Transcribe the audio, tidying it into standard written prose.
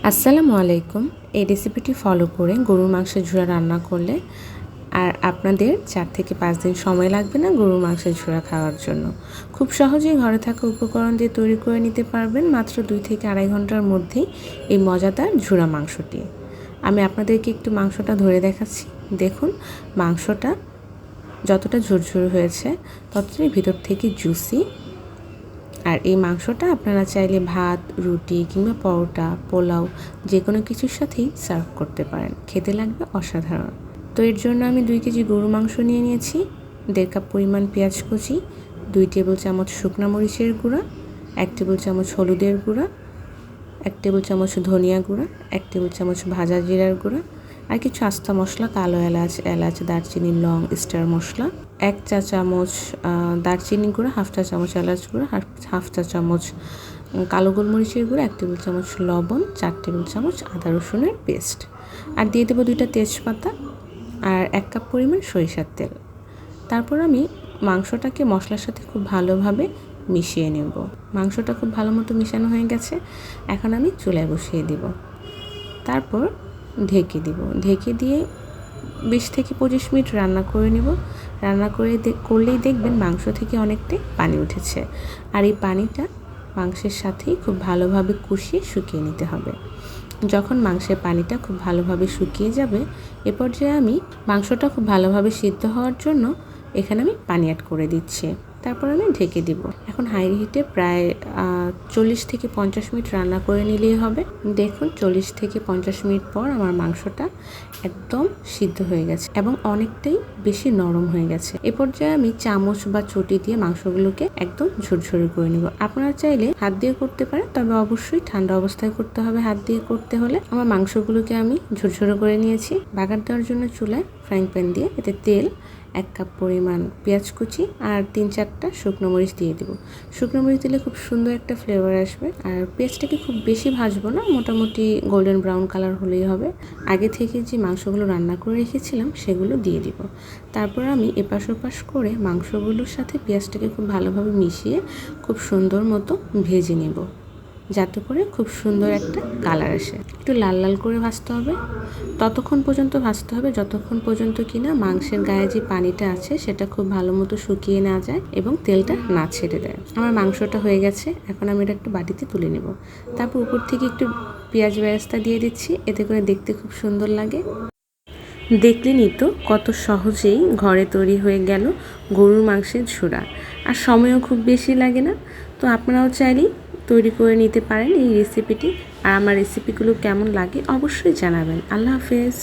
আসসালামু আলাইকুম। এই রেসিপিটি ফলো করে গরুর মাংসের ঝুরা রান্না করলে আর আপনাদের 4 থেকে 5 দিন সময় লাগবে না গরুর মাংসের ঝুরা খাওয়ার জন্য। খুব সহজেই ঘরে থাকা উপকরণ দিয়ে তৈরি করে নিতে পারবেন মাত্র 2 থেকে আড়াই ঘন্টার মধ্যেই এই মজাদার ঝুরা মাংসটি। আমি আপনাদেরকে একটু মাংসটা ধরে দেখাচ্ছি। দেখুন মাংসটা যতটা ঝুরঝুরে হয়েছে ততটাই ভিতর থেকে জুসি। আর এই মাংসটা আপনারা চাইলে ভাত, রুটি কিংবা পরোটা, পোলাও যে কোনো কিছুর সাথেই সার্ভ করতে পারেন। খেতে লাগবে অসাধারণ। তো এর জন্য আমি 2 কেজি গরু মাংস নিয়ে নিয়েছি, 1.5 কাপ পরিমাণ পেঁয়াজ কুচি, 2 টেবিল চামচ শুকনা মরিচের গুঁড়া, 1 টেবিল চামচ হলুদের গুঁড়া, 1 টেবিল চামচ ধনিয়া গুঁড়া, 1 টেবিল চামচ ভাজা জিরার গুঁড়া, আর কিছু আস্তা মশলা, কালো এলাচ, দারচিনি, লং, স্টার মশলা, 1 চা চামচ দারচিনি গুঁড়া, 1/2 চা চামচ এলাচ গুঁড়া, 1/2 চা চামচ কালো গোলমরিচের গুঁড়া, 1 টেবিল চামচ লবণ, 4 টেবিল চামচ আদা রসুনের পেস্ট, আর দিয়ে দেবো 2টা তেজপাতা আর 1 কাপ পরিমাণ সরিষার তেল। তারপর আমি মাংসটাকে মশলার সাথে খুব ভালোভাবে মিশিয়ে নেব। মাংসটা খুব ভালো মতো মিশানো হয়ে গেছে, এখন আমি চুলায় বসিয়ে দিব। তারপর ঢেকে দিয়ে 20 থেকে 25 মিনিট রান্না করে নেব। রান্না করলেই দেখবেন মাংস থেকে অনেকটাই পানি উঠেছে, আর এই পানিটা মাংসের সাথেই খুব ভালোভাবে কষিয়ে শুকিয়ে নিতে হবে। যখন মাংসের পানিটা খুব ভালোভাবে শুকিয়ে যাবে, এ পর্যায়ে আমি মাংসটা খুব ভালোভাবে সিদ্ধ হওয়ার জন্য এখানে আমি পানি অ্যাড করে দিচ্ছি। তারপর আমি ঢেকে দিব। এখন হাই হিটে প্রায় 40 থেকে 50 মিনিট রান্না করে নিলেই হবে। দেখুন 40 থেকে 50 মিনিট পর আমার মাংসটা একদম সিদ্ধ হয়ে গেছে এবং অনেকটাই বেশি নরম হয়ে গেছে। এ পর্যায়ে আমি চামচ বা চটি দিয়ে মাংসগুলোকে একদম ঝুরঝুরে করে নিব। আপনারা চাইলে হাত দিয়ে করতে পারেন, তবে অবশ্যই ঠান্ডা অবস্থায় করতে হবে। হাত দিয়ে করতে হলে আমার মাংসগুলোকে আমি ঝুরঝুরে করে নিয়েছি। বাগার দেওয়ার জন্য চুলায় ফ্রাইং প্যান দিয়ে এতে তেল, 1 কাপ পরিমাণ পেঁয়াজ কুচি আর 3-4টা শুকনো মরিচ দিয়ে দেবো। শুকনো মরিচ দিলে খুব সুন্দর একটা ফ্লেভার আসবে। আর পেঁয়াজটাকে খুব বেশি ভাজবো না, মোটামুটি গোল্ডেন ব্রাউন কালার হলেই হবে। আগে থেকে যে মাংসগুলো রান্না করে রেখেছিলাম সেগুলো দিয়ে দিব। তারপর আমি এপাশ ওপাশ করে মাংসগুলোর সাথে পেঁয়াজটাকে খুব ভালোভাবে মিশিয়ে খুব সুন্দর মতো ভেজে নেব, যাতে করে খুব সুন্দর একটা কালার আসে। একটু লাল লাল করে ভাজতে হবে, ততক্ষণ পর্যন্ত ভাজতে হবে যতক্ষণ পর্যন্ত কিনা মাংসের গায়ে যে পানিটা আছে সেটা খুব ভালো মতো শুকিয়ে না যায় এবং তেলটা না ছেড়ে দেয়। আমার মাংসটা হয়ে গেছে, এখন আমি এটা একটু বাটিতে তুলে নেব। তারপর উপর থেকে একটু পেঁয়াজ বেরেস্তা দিয়ে দিচ্ছি, এতে করে দেখতে খুব সুন্দর লাগে। দেখলেনই তো কত সহজেই ঘরে তৈরি হয়ে গেল গরুর মাংসের ঝুরা, আর সময়ও খুব বেশি লাগে না। তো আপনারাও চাইলেই তৈরি করে নিতে পারেন এই রেসিপিটি। আর আমার রেসিপিগুলো কেমন লাগে অবশ্যই জানাবেন। আল্লাহ হাফেজ।